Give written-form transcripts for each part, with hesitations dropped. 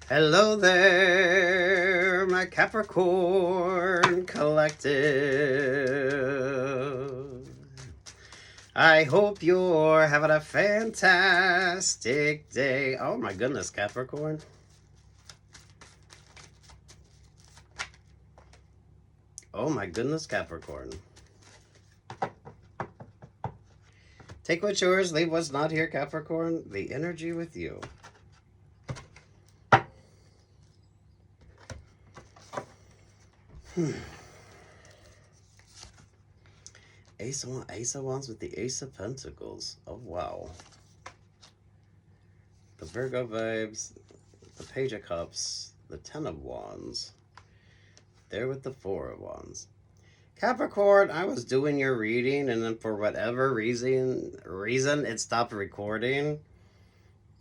Hello there, my Capricorn Collective. I hope you're having a fantastic day. Oh my goodness, Capricorn. Oh my goodness, Capricorn. Take what's yours, leave what's not here, Capricorn. The energy with you. Ace of Wands with the Ace of Pentacles. Oh, wow. The Virgo vibes, the Page of Cups, the Ten of Wands. There with the Four of Wands. Capricorn, I was doing your reading, and then for whatever reason it stopped recording.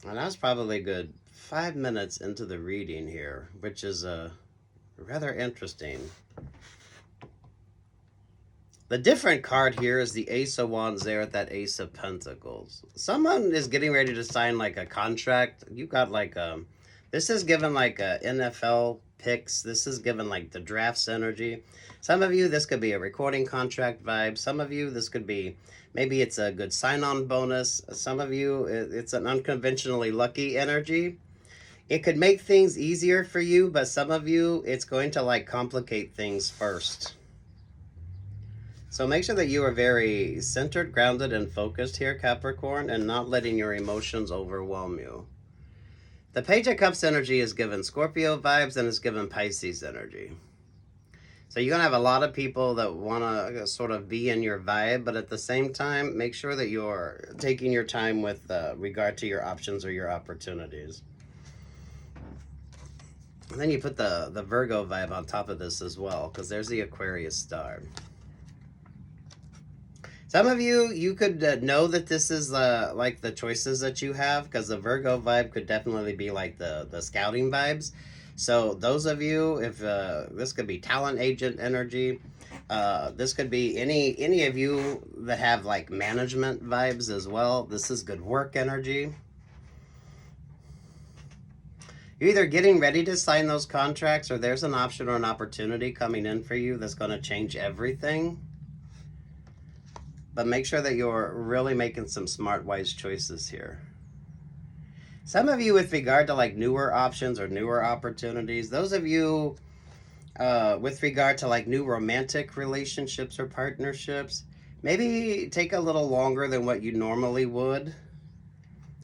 And I was probably a good 5 minutes into the reading here, which is rather interesting. The different card here is the Ace of Wands there at that Ace of Pentacles. Someone is getting ready to sign like a contract. You got like this is given like a NFL picks. This is given like the drafts energy. Some of you, this could be a recording contract vibe. Some of you, this could be, maybe it's a good sign-on bonus. Some of you, it's an unconventionally lucky energy. It could make things easier for you, but some of you, it's going to like complicate things first. So make sure that you are very centered, grounded, and focused here, Capricorn, and not letting your emotions overwhelm you. The Page of Cups energy is given Scorpio vibes and is given Pisces energy. So you're going to have a lot of people that want to sort of be in your vibe, but at the same time, make sure that you're taking your time with regard to your options or your opportunities. And then you put the Virgo vibe on top of this as well, because there's the Aquarius star. Some of you, you could know that this is like the choices that you have, because the Virgo vibe could definitely be like the scouting vibes. So those of you, if this could be talent agent energy, this could be any of you that have like management vibes as well. This is good work energy. You're either getting ready to sign those contracts, or there's an option or an opportunity coming in for you that's going to change everything. But make sure that you're really making some smart, wise choices here. Some of you with regard to like newer options or newer opportunities, those of you with regard to like new romantic relationships or partnerships, maybe take a little longer than what you normally would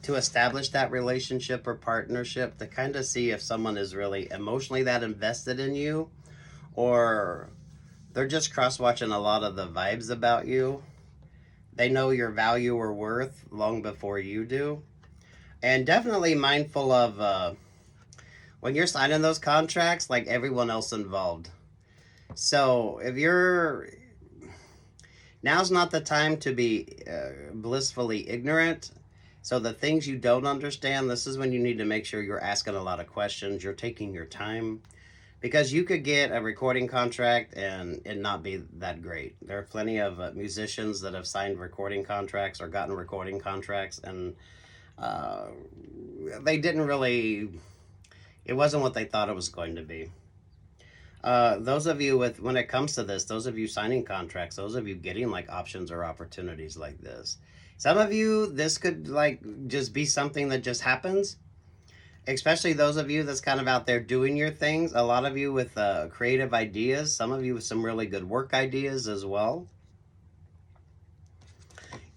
to establish that relationship or partnership, to kind of see if someone is really emotionally that invested in you, or they're just cross-watching a lot of the vibes about you. They know your value or worth long before you do. And definitely mindful of when you're signing those contracts, like everyone else involved. So if you're, now's not the time to be blissfully ignorant. So the things you don't understand, this is when you need to make sure you're asking a lot of questions. You're taking your time. Because you could get a recording contract and it not be that great. There are plenty of musicians that have signed recording contracts or gotten recording contracts, and they didn't really, it wasn't what they thought it was going to be. Those of you with, when it comes to this, those of you signing contracts, those of you getting like options or opportunities like this, some of you, this could like just be something that just happens. Especially those of you that's kind of out there doing your things. A lot of you with creative ideas. Some of you with some really good work ideas as well.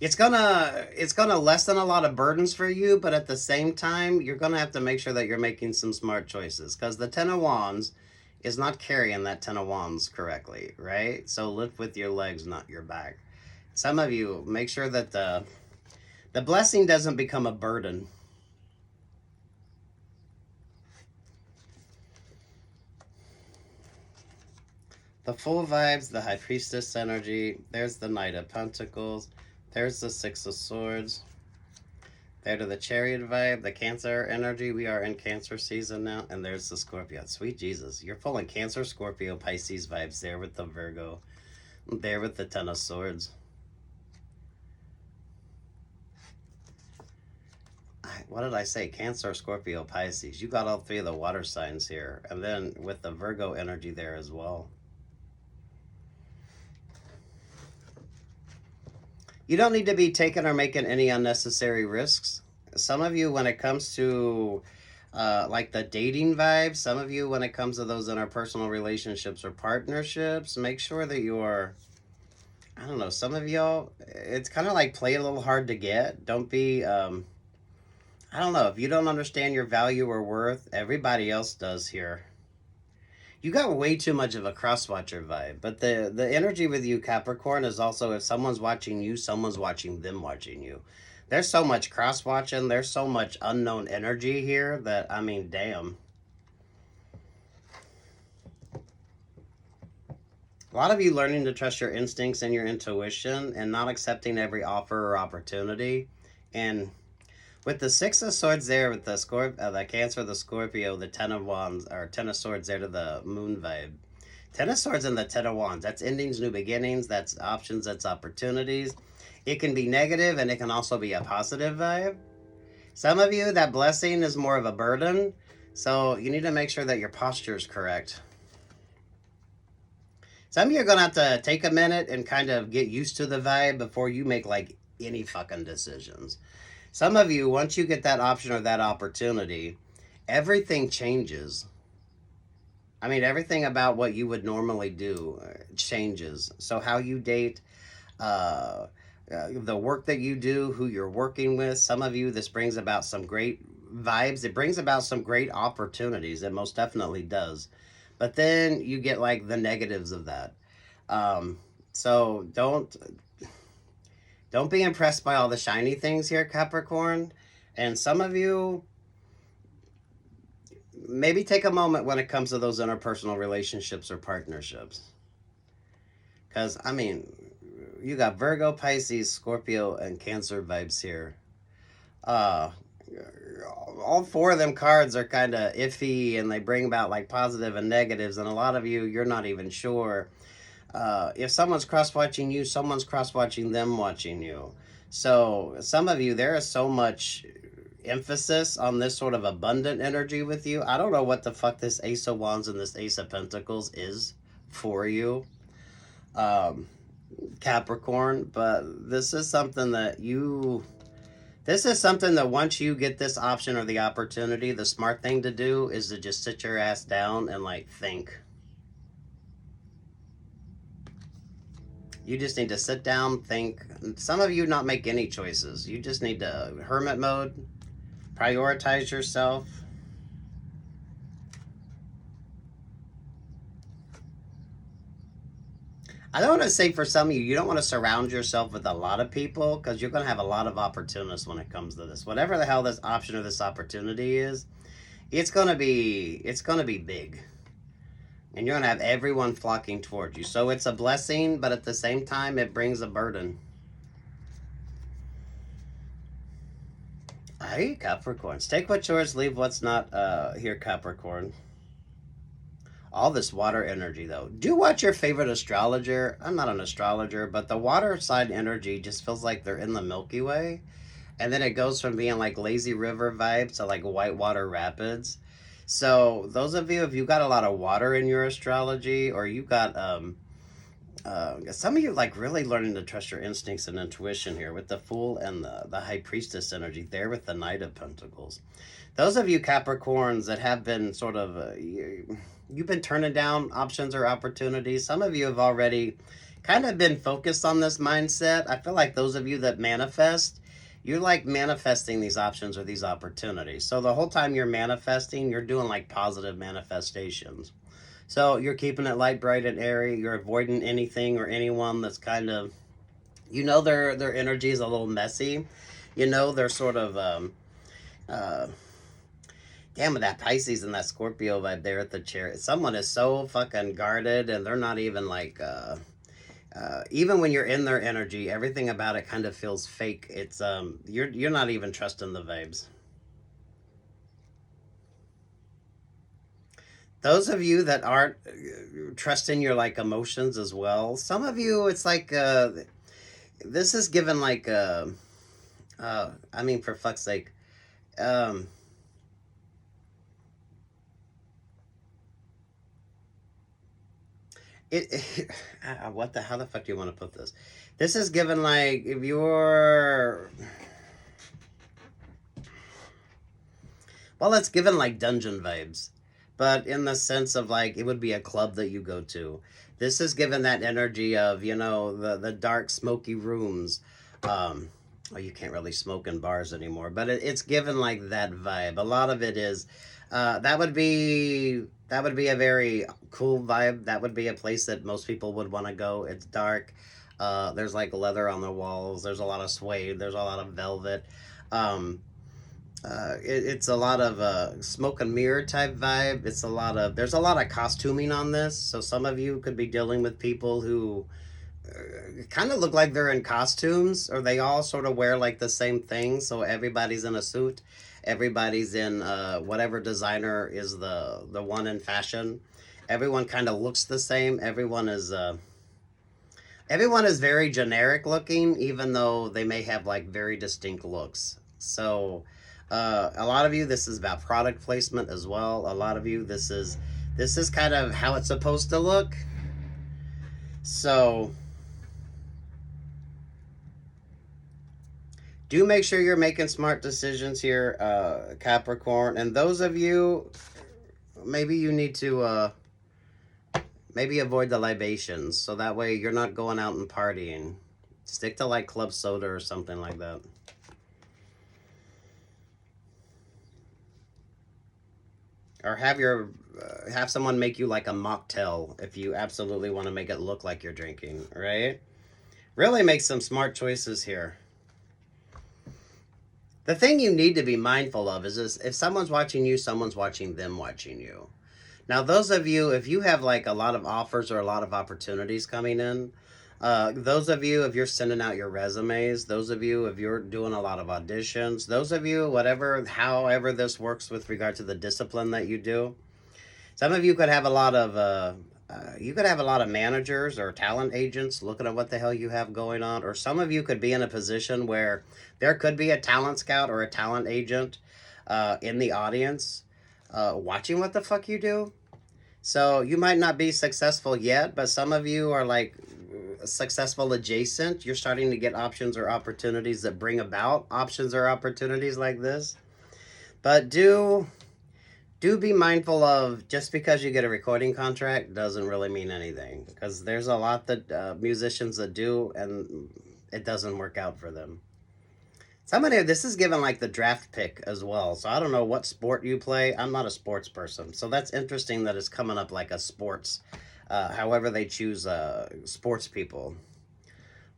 It's gonna lessen a lot of burdens for you, but at the same time, you're gonna have to make sure that you're making some smart choices, because the Ten of Wands is not carrying that Ten of Wands correctly, right? So lift with your legs, not your back. Some of you, make sure that the blessing doesn't become a burden. The full vibes, the High Priestess energy. There's the Knight of Pentacles. There's the Six of Swords. There to the Chariot vibe, the Cancer energy. We are in Cancer season now. And there's the Scorpio. Sweet Jesus. You're pulling Cancer, Scorpio, Pisces vibes there with the Virgo. There with the Ten of Swords. what did I say? Cancer, Scorpio, Pisces. You got all three of the water signs here. And then with the Virgo energy there as well. You don't need to be taking or making any unnecessary risks. Some of you, when it comes to like the dating vibe, some of you, when it comes to those interpersonal relationships or partnerships, make sure that you're, I don't know, some of y'all, it's kind of like play a little hard to get. Don't be, I don't know, if you don't understand your value or worth, everybody else does here. You got way too much of a cross-watcher vibe. But the energy with you, Capricorn, is also if someone's watching you, someone's watching them watching you. There's so much cross-watching. There's so much unknown energy here that, I mean, damn. A lot of you learning to trust your instincts and your intuition and not accepting every offer or opportunity. And with the Six of Swords there, with the Cancer, the Scorpio, the Ten of Wands, or Ten of Swords there to the Moon vibe. Ten of Swords and the Ten of Wands. That's endings, new beginnings. That's options. That's opportunities. It can be negative and it can also be a positive vibe. Some of you, that blessing is more of a burden. So you need to make sure that your posture is correct. Some of you are going to have to take a minute and kind of get used to the vibe before you make like any fucking decisions. Some of you, once you get that option or that opportunity, everything changes. I mean, everything about what you would normally do changes. So how you date, the work that you do, who you're working with. Some of you, this brings about some great vibes. It brings about some great opportunities. It most definitely does. But then you get like the negatives of that. So don't be impressed by all the shiny things here, Capricorn. And some of you, maybe take a moment when it comes to those interpersonal relationships or partnerships. Because, I mean, you got Virgo, Pisces, Scorpio, and Cancer vibes here. All four of them cards are kind of iffy, and they bring about like positive and negatives. And a lot of you, you're not even sure. If someone's cross-watching you, someone's cross-watching them watching you. So some of you, there is so much emphasis on this sort of abundant energy with you. I don't know what the fuck this Ace of Wands and this Ace of Pentacles is for you, Capricorn. But this is something that once you get this option or the opportunity, the smart thing to do is to just sit your ass down and like think. You just need to sit down, think. Some of you not make any choices. You just need to hermit mode, prioritize yourself. I don't want to say for some of you, you don't want to surround yourself with a lot of people because you're going to have a lot of opportunists when it comes to this. Whatever the hell this option or this opportunity is, it's going to be big. And you're going to have everyone flocking towards you. So it's a blessing, but at the same time, it brings a burden. Hey, Capricorns. Take what's yours, leave what's not here, Capricorn. All this water energy, though. Do watch your favorite astrologer. I'm not an astrologer, but the water side energy just feels like they're in the Milky Way. And then it goes from being like lazy river vibes to like whitewater rapids. So those of you, if you got a lot of water in your astrology, or you got some of you like really learning to trust your instincts and intuition here with the Fool and the High Priestess energy there with the Knight of Pentacles. Those of you Capricorns that have been sort of you've been turning down options or opportunities. Some of you have already kind of been focused on this mindset. I feel like those of you that manifest, you're like manifesting these options or these opportunities. So the whole time you're manifesting, you're doing like positive manifestations. So you're keeping it light, bright, and airy. You're avoiding anything or anyone that's kind of, you know, their energy is a little messy. You know, they're sort of, damn it, that Pisces and that Scorpio vibe there at the chair. Someone is so fucking guarded and they're not even like, even when you're in their energy, everything about it kind of feels fake. It's you're not even trusting the vibes. Those of you that aren't trusting your like emotions as well, some of you, it's like this is given like I mean, for fuck's sake, Um, what the, how the fuck do you want to put this? This is given like, if you're, well, it's given like dungeon vibes, but in the sense of like, it would be a club that you go to. This is given that energy of, you know, the dark, smoky rooms. Well, you can't really smoke in bars anymore, but it's given like that vibe. A lot of it is, that would be a very cool vibe. That would be a place that most people would want to go. It's dark. There's like leather on the walls. There's a lot of suede. There's a lot of velvet. Um, it's a lot of smoke and mirror type vibe. It's a lot of, there's a lot of costuming on this. So some of you could be dealing with people who kind of look like they're in costumes, or they all sort of wear like the same thing. So everybody's in a suit. Everybody's in whatever designer is the one in fashion. Everyone kind of looks the same. Everyone is very generic looking, even though they may have like very distinct looks. So a lot of you, this is about product placement as well. A lot of you, this is kind of how it's supposed to look. So do make sure you're making smart decisions here, Capricorn. And those of you, maybe you need to maybe avoid the libations, so that way you're not going out and partying. Stick to like club soda or something like that. Or have someone make you like a mocktail if you absolutely want to make it look like you're drinking, right? Really make some smart choices here. The thing you need to be mindful of is if someone's watching you, someone's watching them watching you. Now, those of you, if you have like a lot of offers or a lot of opportunities coming in, those of you, if you're sending out your resumes, those of you, if you're doing a lot of auditions, those of you, however this works with regard to the discipline that you do, some of you could have a lot of, you could have a lot of managers or talent agents looking at what the hell you have going on, or some of you could be in a position where there could be a talent scout or a talent agent in the audience watching what the fuck you do. So you might not be successful yet, but some of you are like successful adjacent. You're starting to get options or opportunities that bring about options or opportunities like this. But do be mindful of, just because you get a recording contract doesn't really mean anything, because there's a lot that musicians that do, and it doesn't work out for them. Somebody, this is given like the draft pick as well. So I don't know what sport you play. I'm not a sports person. So that's interesting that it's coming up like a sports, however they choose sports people,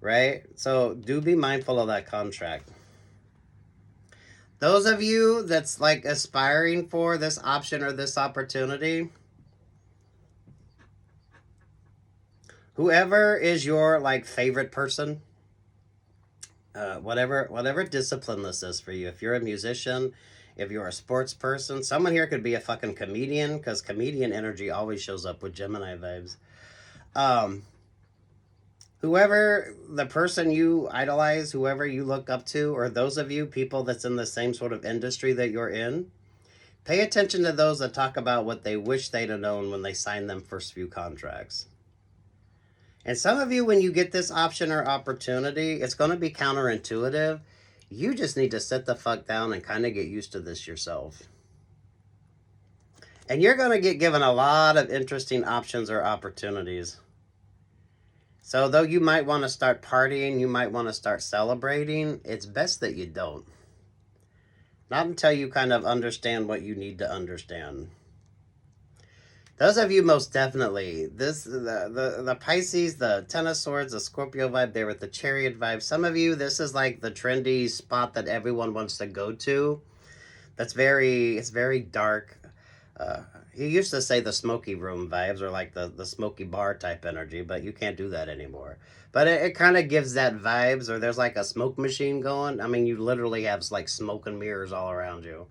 right? So do be mindful of that contract. Those of you that's like aspiring for this option or this opportunity, whoever is your like favorite person, whatever discipline this is for you. If you're a musician, if you're a sports person, someone here could be a fucking comedian, because comedian energy always shows up with Gemini vibes. Whoever the person you idolize, whoever you look up to, or those of you people that's in the same sort of industry that you're in, pay attention to those that talk about what they wish they'd have known when they signed them first few contracts. And some of you, when you get this option or opportunity, it's going to be counterintuitive. You just need to sit the fuck down and kind of get used to this yourself. And you're going to get given a lot of interesting options or opportunities. So though you might want to start partying, you might want to start celebrating, it's best that you don't. Not until you kind of understand what you need to understand. Those of you, most definitely, the Pisces, the Ten of Swords, the Scorpio vibe there with the Chariot vibe. Some of you, this is like the trendy spot that everyone wants to go to. It's very dark. You used to say the smoky room vibes, or like the smoky bar type energy, but you can't do that anymore. But it kind of gives that vibes, or there's like a smoke machine going. I mean, you literally have like smoke and mirrors all around you.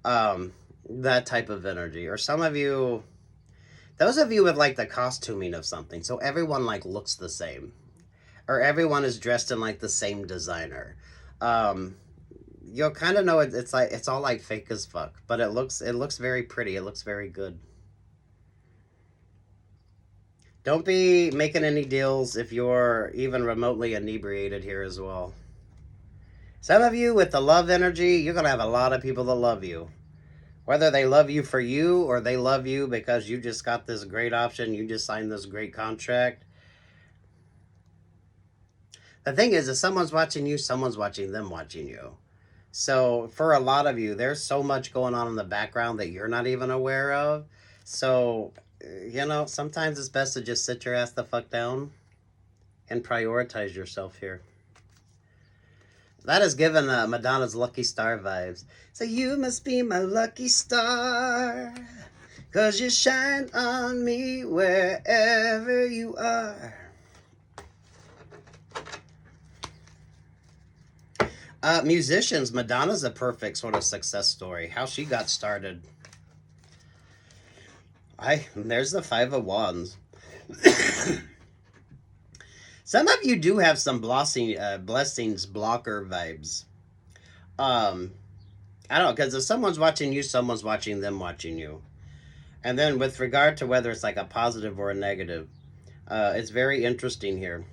That type of energy. Or some of you, those of you with like the costuming of something, so everyone like looks the same, or everyone is dressed in like the same designer. you'll kind of know it's like it's all like fake as fuck, but it looks very pretty. It looks very good. Don't be making any deals if you're even remotely inebriated here as well. Some of you with the love energy, you're going to have a lot of people that love you. Whether they love you for you or they love you because you just got this great option, you just signed this great contract. The thing is, if someone's watching you, someone's watching them watching you. So for a lot of you, there's so much going on in the background that you're not even aware of. So, you know, sometimes it's best to just sit your ass the fuck down and prioritize yourself here. That is given Madonna's Lucky Star vibes. So you must be my lucky star, 'cause you shine on me wherever you are. Musicians, Madonna's a perfect sort of success story. How she got started. There's the Five of Wands. Some of you do have some blessings blocker vibes. I don't know, because if someone's watching you, someone's watching them watching you. And then with regard to whether it's like a positive or a negative, it's very interesting here.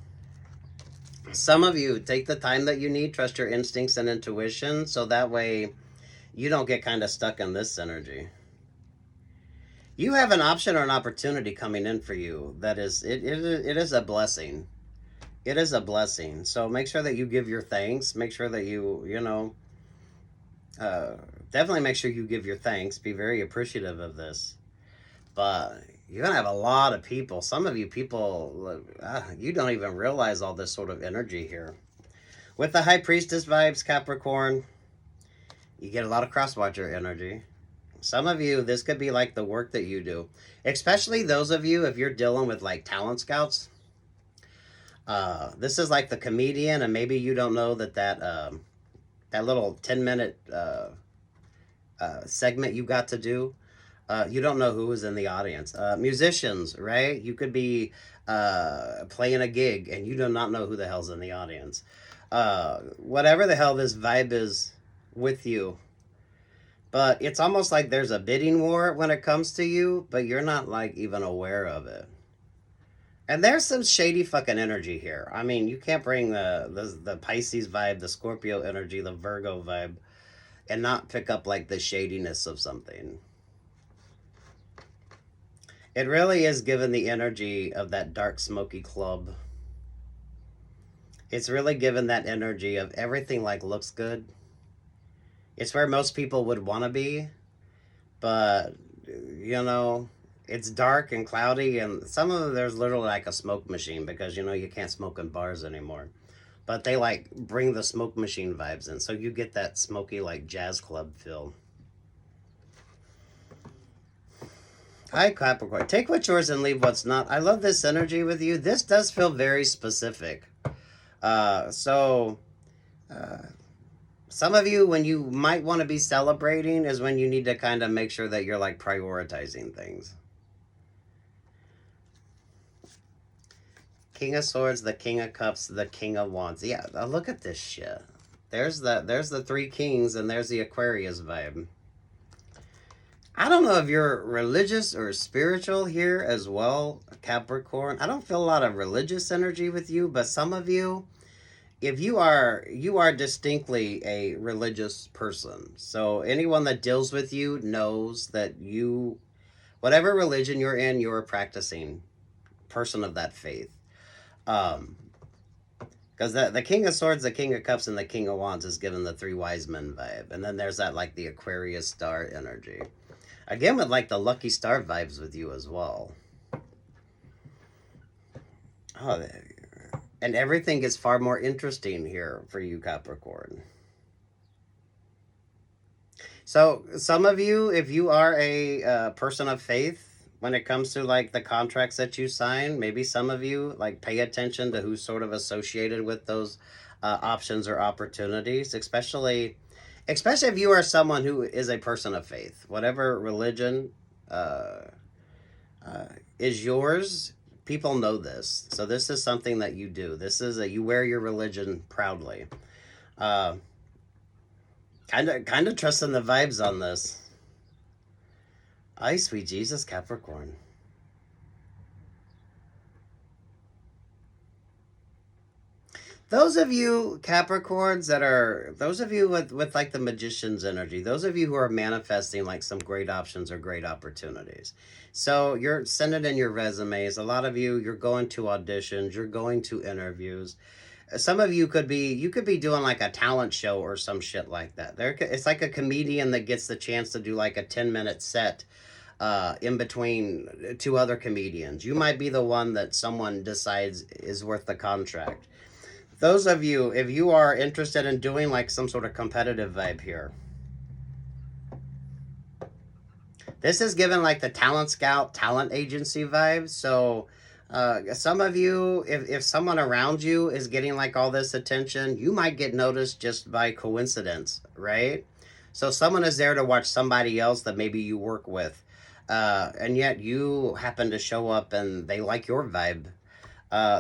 Some of you take the time that you need, trust your instincts and intuition, so that way you don't get kind of stuck in this energy. You have an option or an opportunity coming in for you that is, it is a blessing. It is a blessing. So make sure that you give your thanks. Make sure that you know, definitely make sure you give your thanks. Be very appreciative of this. But you're going to have a lot of people. Some of you people, you don't even realize all this sort of energy here. With the High Priestess vibes, Capricorn, you get a lot of cross-watcher energy. Some of you, this could be like the work that you do. Especially those of you, if you're dealing with like talent scouts. This is like the comedian, and maybe you don't know that little 10-minute segment you got to do. You don't know who was in the audience. Musicians, right? You could be playing a gig, and you do not know who the hell's in the audience. Whatever the hell this vibe is with you. But it's almost like there's a bidding war when it comes to you, but you're not like even aware of it. And there's some shady fucking energy here. I mean, you can't bring the Pisces vibe, the Scorpio energy, the Virgo vibe, and not pick up like the shadiness of something. It really is given the energy of that dark, smoky club. It's really given that energy of everything like looks good. It's where most people would want to be, but, you know, it's dark and cloudy, and some of them, there's literally like a smoke machine because, you know, you can't smoke in bars anymore. But they like bring the smoke machine vibes in, so you get that smoky like jazz club feel. Hi, Capricorn. Take what's yours and leave what's not. I love this energy with you. This does feel very specific. Some of you, when you might want to be celebrating, is when you need to kind of make sure that you're like prioritizing things. King of Swords, the King of Cups, the King of Wands. Yeah, look at this shit. There's the three kings, and there's the Aquarius vibe. I don't know if you're religious or spiritual here as well, Capricorn. I don't feel a lot of religious energy with you, but some of you, if you are distinctly a religious person. So anyone that deals with you knows that you, whatever religion you're in, you're a practicing person of that faith. Because the King of Swords, the King of Cups, and the King of Wands is given the three wise men vibe. And then there's that like the Aquarius star energy. Again, with like the lucky star vibes with you as well. Oh, and everything is far more interesting here for you, Capricorn. So some of you, if you are a person of faith, when it comes to like the contracts that you sign, maybe some of you like pay attention to who's sort of associated with those options or opportunities, especially if you are someone who is a person of faith. Whatever religion is yours, people know this. So this is something that you do. This is you wear your religion proudly. Kind of trusting the vibes on this. Ay, sweet Jesus, Capricorn. Those of you Capricorns those of you with like the magician's energy, those of you who are manifesting like some great options or great opportunities. So you're sending in your resumes. A lot of you're going to auditions, you're going to interviews. Some of you could be doing like a talent show or some shit like that. It's like a comedian that gets the chance to do like a 10-minute set in between two other comedians. You might be the one that someone decides is worth the contract. Those of you, if you are interested in doing like some sort of competitive vibe here, this is given like the talent scout, talent agency vibe. So some of you, if someone around you is getting like all this attention, you might get noticed just by coincidence, right? So someone is there to watch somebody else that maybe you work with. And yet you happen to show up and they like your vibe.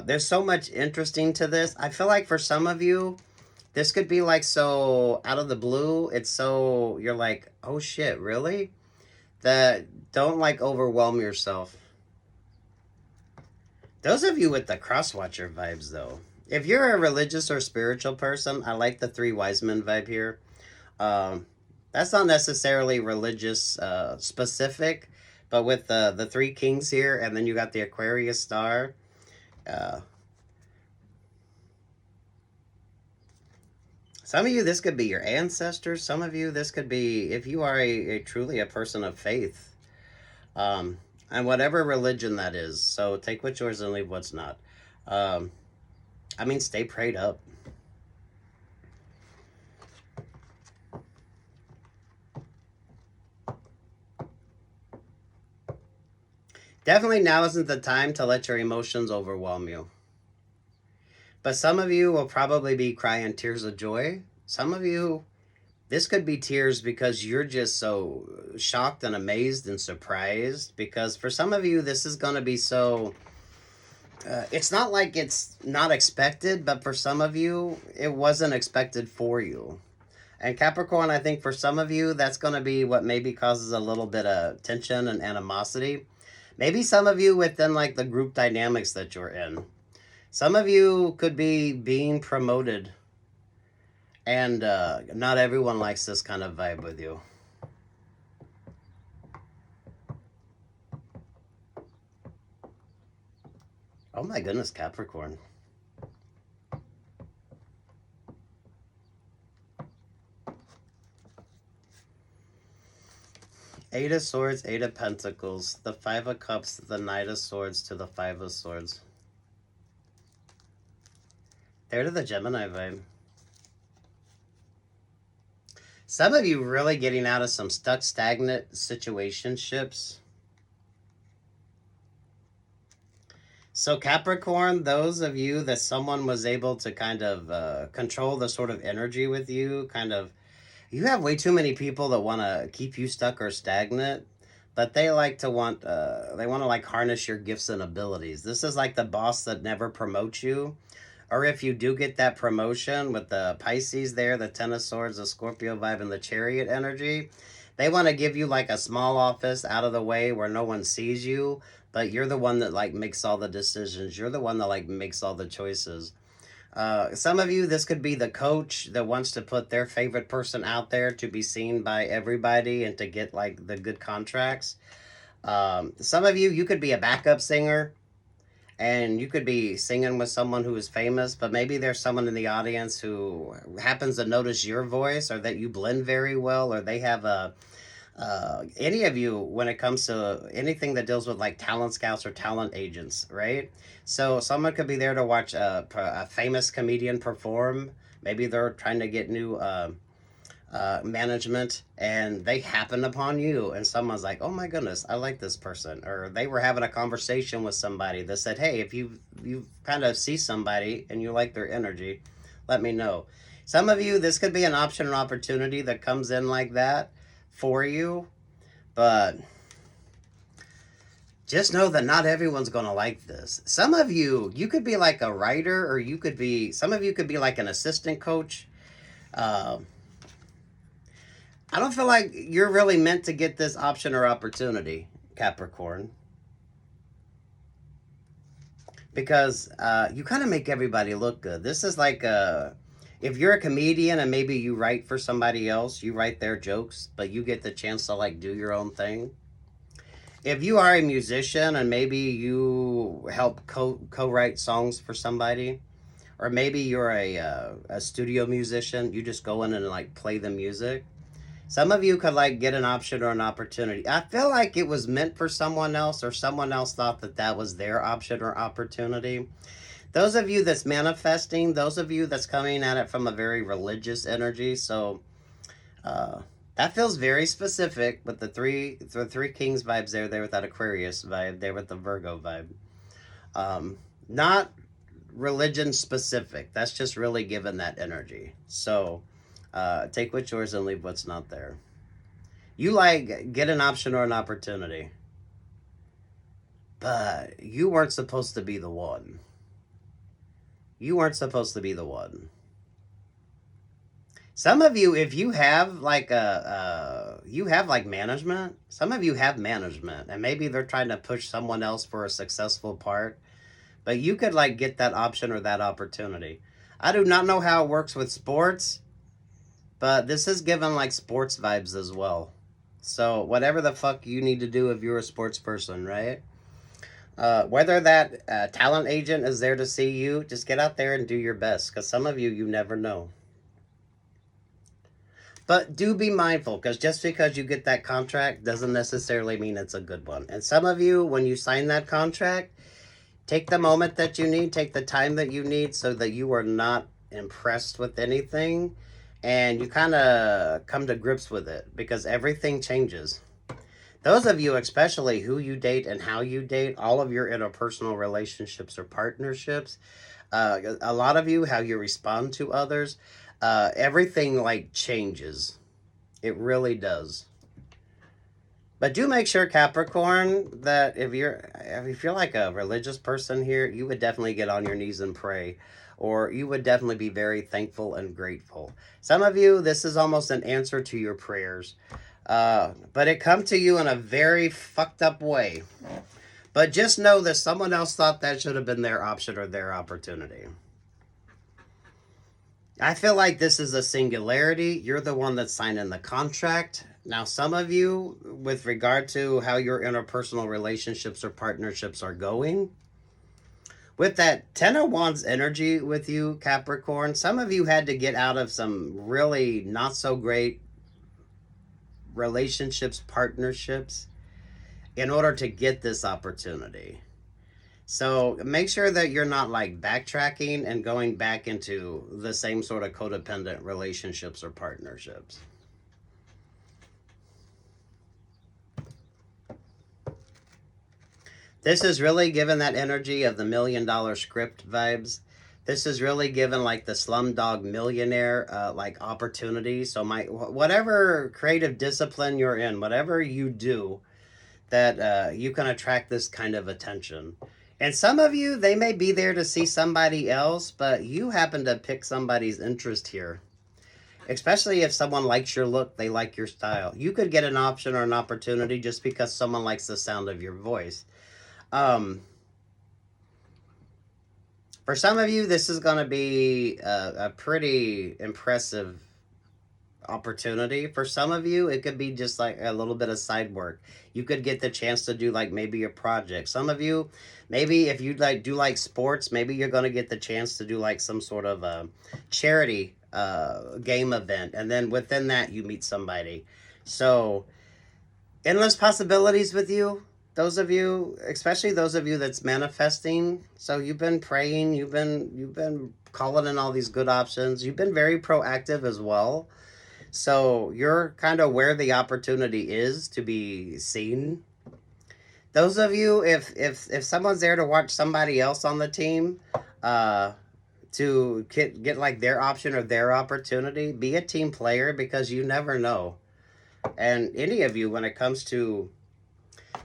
There's so much interesting to this. I feel like for some of you, this could be like so out of the blue. It's so, you're like, oh shit, really? That don't like overwhelm yourself. Those of you with the cross-watcher vibes though, if you're a religious or spiritual person, I like the three wise men vibe here. That's not necessarily religious specific, but with the three kings here, and then you got the Aquarius star. Some of you, this could be your ancestors. Some of you, this could be if you are a truly a person of faith, and whatever religion that is. So take what's yours and leave what's not. I mean, stay prayed up. Definitely now isn't the time to let your emotions overwhelm you. But some of you will probably be crying tears of joy. Some of you, this could be tears because you're just so shocked and amazed and surprised. Because for some of you, this is going to be so... it's not like it's not expected, but for some of you, it wasn't expected for you. And Capricorn, I think for some of you, that's going to be what maybe causes a little bit of tension and animosity. Maybe some of you within like the group dynamics that you're in. Some of you could be being promoted. And not everyone likes this kind of vibe with you. Oh my goodness, Capricorn. Eight of Swords, Eight of Pentacles, the Five of Cups, the Knight of Swords to the Five of Swords. There to the Gemini vibe. Some of you really getting out of some stuck, stagnant situationships. So Capricorn, those of you that someone was able to kind of control the sort of energy with you, kind of, you have way too many people that want to keep you stuck or stagnant, but they like to they want to like harness your gifts and abilities. This is like the boss that never promotes you. Or if you do get that promotion with the Pisces there, the Ten of Swords, the Scorpio vibe, and the Chariot energy, they want to give you like a small office out of the way where no one sees you, but you're the one that like makes all the decisions. You're the one that like makes all the choices. Some of you, this could be the coach that wants to put their favorite person out there to be seen by everybody and to get like the good contracts. Some of you could be a backup singer and you could be singing with someone who is famous, but maybe there's someone in the audience who happens to notice your voice or that you blend very well, or they have any of you when it comes to anything that deals with like talent scouts or talent agents, right? So someone could be there to watch a famous comedian perform. Maybe they're trying to get new management and they happen upon you and someone's like, oh my goodness, I like this person. Or they were having a conversation with somebody that said, hey, if you kind of see somebody and you like their energy, let me know. Some of you, this could be an option or opportunity that comes in like that for you, but just know that not everyone's going to like this. Some of you could be like a writer, or some of you could be like an assistant coach. I don't feel like you're really meant to get this option or opportunity, Capricorn. Because you kind of make everybody look good. This is like if you're a comedian and maybe you write for somebody else, you write their jokes, but you get the chance to like do your own thing. If you are a musician and maybe you help co-write songs for somebody, or maybe you're a studio musician, you just go in and like play the music. Some of you could like get an option or an opportunity. I feel like it was meant for someone else, or someone else thought that that was their option or opportunity. Those of you that's manifesting, those of you that's coming at it from a very religious energy, so that feels very specific with the three kings vibes there with that Aquarius vibe, there with the Virgo vibe. Not religion specific. That's just really given that energy. So take what's yours and leave what's not there. You like get an option or an opportunity, but you weren't supposed to be the one. You weren't supposed to be the one. Some of you, if you have like you have like management, some of you have management, and maybe they're trying to push someone else for a successful part, but you could like get that option or that opportunity. I do not know how it works with sports, but this is given like sports vibes as well. So whatever the fuck you need to do if you're a sports person, right? Whether that talent agent is there to see you, just get out there and do your best, because some of you never know. But do be mindful, because just because you get that contract doesn't necessarily mean it's a good one. And some of you, when you sign that contract, take the moment that you need, take the time that you need, so that you are not impressed with anything, and you kind of come to grips with it, because everything changes. Those of you, especially who you date and how you date, all of your interpersonal relationships or partnerships, a lot of you, how you respond to others, everything like changes. It really does. But do make sure, Capricorn, that if you're like a religious person here, you would definitely get on your knees and pray, or you would definitely be very thankful and grateful. Some of you, this is almost an answer to your prayers. But it come to you in a very fucked up way. But just know that someone else thought that should have been their option or their opportunity. I feel like this is a singularity. You're the one that's signing the contract. Now, some of you, with regard to how your interpersonal relationships or partnerships are going, with that Ten of Wands energy with you, Capricorn, some of you had to get out of some really not so great relationships, partnerships, in order to get this opportunity. So make sure that you're not like backtracking and going back into the same sort of codependent relationships or partnerships. This is really given that energy of the $1 million script vibes. This is really given like the Slumdog Millionaire like opportunity. So whatever creative discipline you're in, whatever you do, that you can attract this kind of attention. And some of you, they may be there to see somebody else, but you happen to pick somebody's interest here. Especially if someone likes your look, they like your style. You could get an option or an opportunity just because someone likes the sound of your voice. For some of you, this is going to be a pretty impressive opportunity. For some of you, it could be just like a little bit of side work. You could get the chance to do like maybe a project. Some of you, maybe if you like do like sports, maybe you're going to get the chance to do like some sort of charity game event, and then within that you meet somebody. So endless possibilities with you. Those of you, especially those of you that's manifesting, so you've been praying, you've been calling in all these good options, you've been very proactive as well. So you're kind of where the opportunity is to be seen. Those of you, if someone's there to watch somebody else on the team, to get like their option or their opportunity, be a team player, because you never know. And any of you, when it comes to,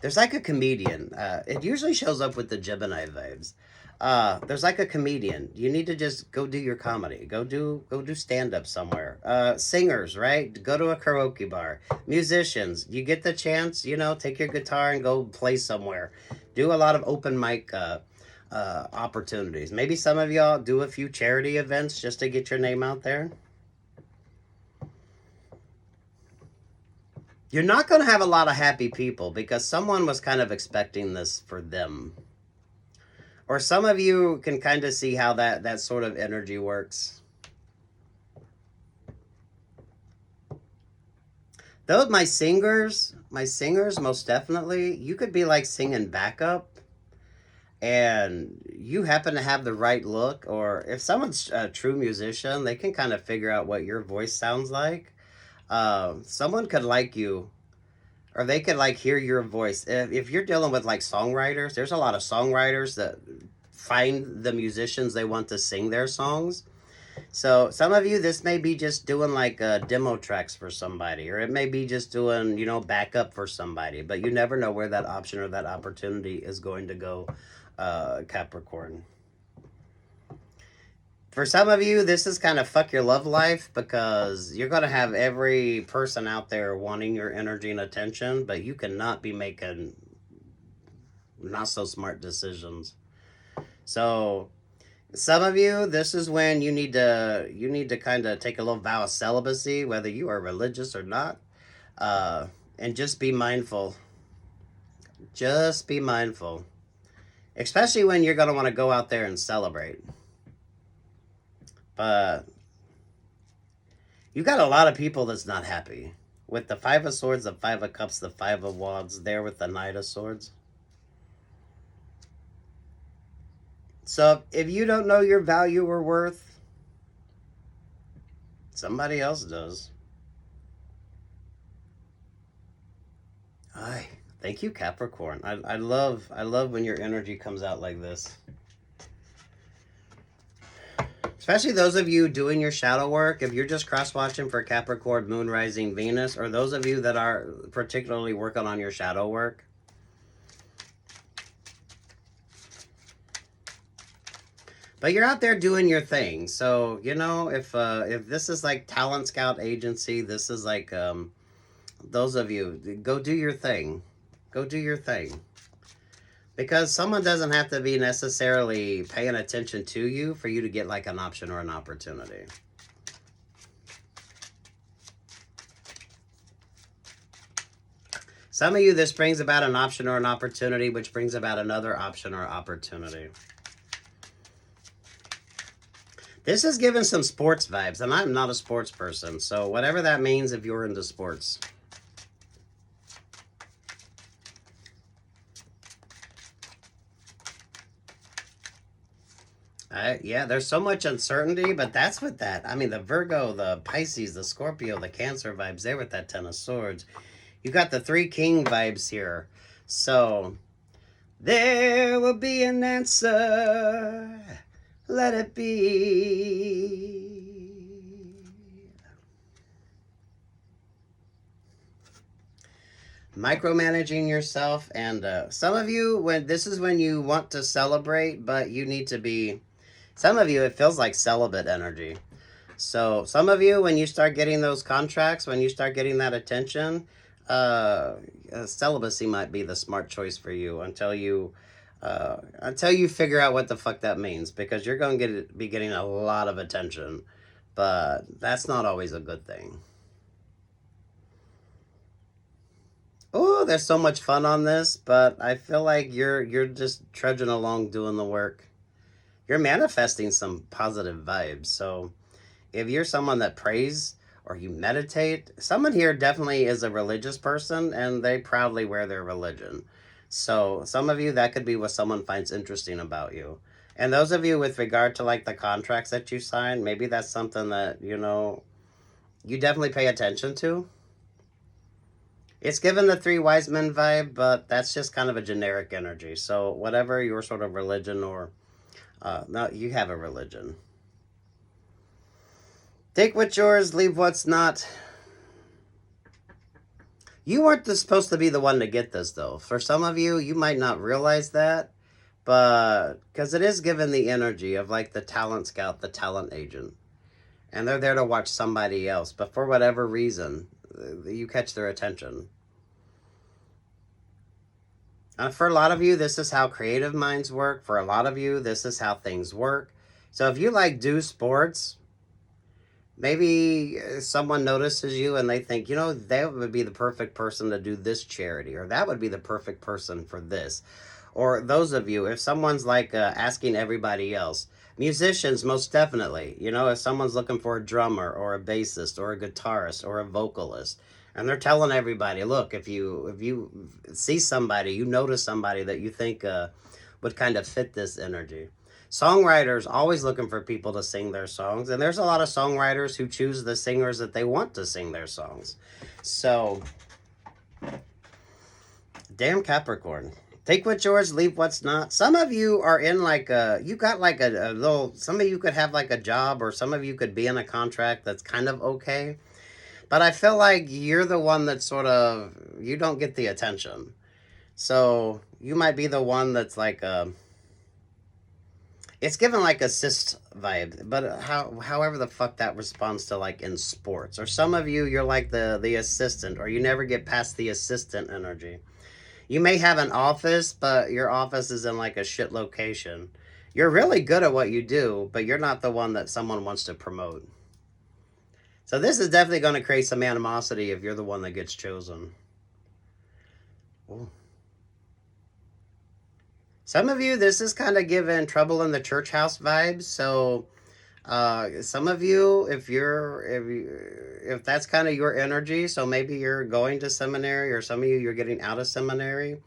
there's like a comedian, it usually shows up with the Gemini vibes. There's like a comedian. You need to just go do your comedy. Go do stand up somewhere. Singers, right? Go to a karaoke bar. Musicians, you get the chance, you know, take your guitar and go play somewhere. Do a lot of open mic opportunities. Maybe some of y'all do a few charity events just to get your name out there. You're not going to have a lot of happy people because someone was kind of expecting this for them. Or some of you can kind of see how that sort of energy works. Those my singers, most definitely, you could be like singing backup and you happen to have the right look, or if someone's a true musician, they can kind of figure out what your voice sounds like. Someone could like you, or they could like hear your voice. If you're dealing with like songwriters, there's a lot of songwriters that find the musicians they want to sing their songs. So some of you, this may be just doing like demo tracks for somebody, or it may be just doing, you know, backup for somebody, but you never know where that option or that opportunity is going to go, Capricorn. For some of you, this is kind of fuck your love life because you're going to have every person out there wanting your energy and attention, but you cannot be making not so smart decisions. So some of you, this is when you need to kind of take a little vow of celibacy, whether you are religious or not, and just be mindful. Just be mindful, especially when you're going to want to go out there and celebrate. But you got a lot of people that's not happy. With the Five of Swords, the Five of Cups, the Five of Wands, there with the Knight of Swords. So if you don't know your value or worth, somebody else does. Ay, thank you, Capricorn. I love when your energy comes out like this. Especially those of you doing your shadow work, if you're just cross-watching for Capricorn, Moon, Rising, Venus, or those of you that are particularly working on your shadow work. But you're out there doing your thing. So, you know, if this is like Talent Scout Agency, this is like those of you, go do your thing. Go do your thing. Because someone doesn't have to be necessarily paying attention to you for you to get like an option or an opportunity. Some of you, this brings about an option or an opportunity, which brings about another option or opportunity. This is giving some sports vibes, and I'm not a sports person, so whatever that means if you're into sports. Yeah, there's so much uncertainty, but that's with that. I mean, the Virgo, the Pisces, the Scorpio, the Cancer vibes, there with that Ten of Swords. You got the Three King vibes here. So, there will be an answer. Let it be. Micromanaging yourself, and some of you, when this is when you want to celebrate, but you need to be, some of you, it feels like celibate energy. So some of you, when you start getting those contracts, when you start getting that attention, celibacy might be the smart choice for you until you figure out what the fuck that means, because you're going to be getting a lot of attention, but that's not always a good thing. Oh, there's so much fun on this, but I feel like you're just trudging along doing the work. You're manifesting some positive vibes. So if you're someone that prays or you meditate, someone here definitely is a religious person and they proudly wear their religion. So some of you, that could be what someone finds interesting about you. And those of you with regard to like the contracts that you sign, maybe that's something that, you know, you definitely pay attention to. It's given the Three Wise Men vibe, but that's just kind of a generic energy. So whatever your sort of religion or, no, you have a religion. Take what's yours, leave what's not. You weren't supposed to be the one to get this, though. For some of you, you might not realize that, But because it is given the energy of like the talent scout, the talent agent. And they're there to watch somebody else. But for whatever reason, you catch their attention. And for a lot of you, this is how creative minds work. For a lot of you, this is how things work. So if you like do sports, maybe someone notices you and they think, you know, that would be the perfect person to do this charity, or that would be the perfect person for this. Or those of you, if someone's like asking everybody else, musicians, most definitely, you know, if someone's looking for a drummer or a bassist or a guitarist or a vocalist, and they're telling everybody, look, if you see somebody, you notice somebody that you think would kind of fit this energy. Songwriters always looking for people to sing their songs, and there's a lot of songwriters who choose the singers that they want to sing their songs. So, damn Capricorn. Take what's yours, leave what's not. Some of you are in like you got like a little, some of you could have like a job, or some of you could be in a contract that's kind of okay. But I feel like you're the one that sort of, you don't get the attention. So you might be the one that's like, it's given like assist vibe, but however the fuck that responds to like in sports. Or some of you, you're like the assistant, or you never get past the assistant energy. You may have an office, but your office is in like a shit location. You're really good at what you do, but you're not the one that someone wants to promote. So this is definitely going to create some animosity if you're the one that gets chosen. Ooh. Some of you, this is kind of giving trouble in the church house vibes. So some of you, if that's kind of your energy, so maybe you're going to seminary, or some of you, you're getting out of seminary.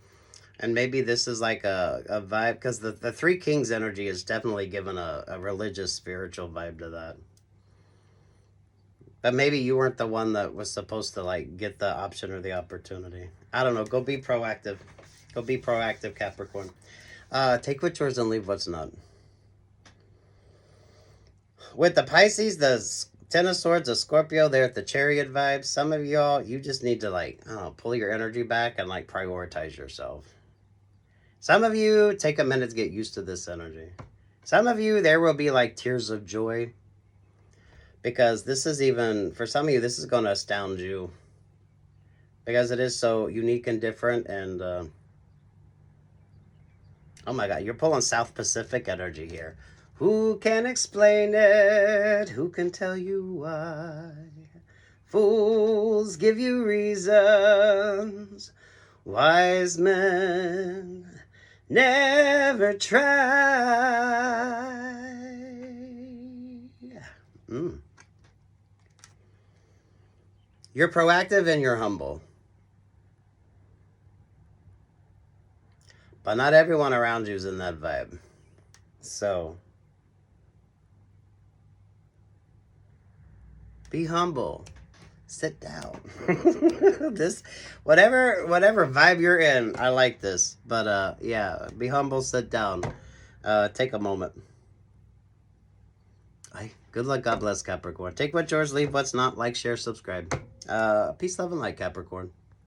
And maybe this is like a vibe, because the Three Kings energy is definitely given a religious, spiritual vibe to that. But maybe you weren't the one that was supposed to like get the option or the opportunity. I don't know. Go be proactive. Go be proactive, Capricorn. Take what's yours and leave what's not. With the Pisces, the Ten of Swords, the Scorpio, they're at the Chariot vibe. Some of y'all, you just need to like, I don't know, pull your energy back and like prioritize yourself. Some of you, take a minute to get used to this energy. Some of you, there will be like tears of joy. Because this is even, for some of you, this is going to astound you. Because it is so unique and different. And, oh my God, you're pulling South Pacific energy here. Who can explain it? Who can tell you why? Fools give you reasons. Wise men never try. You're proactive and you're humble. But not everyone around you is in that vibe. So, be humble. Sit down. This, whatever vibe you're in, I like this. But yeah, be humble, sit down. Take a moment. Good luck, God bless, Capricorn. Take what's yours, leave what's not. Like, share, subscribe. Peace, love, and light, Capricorn.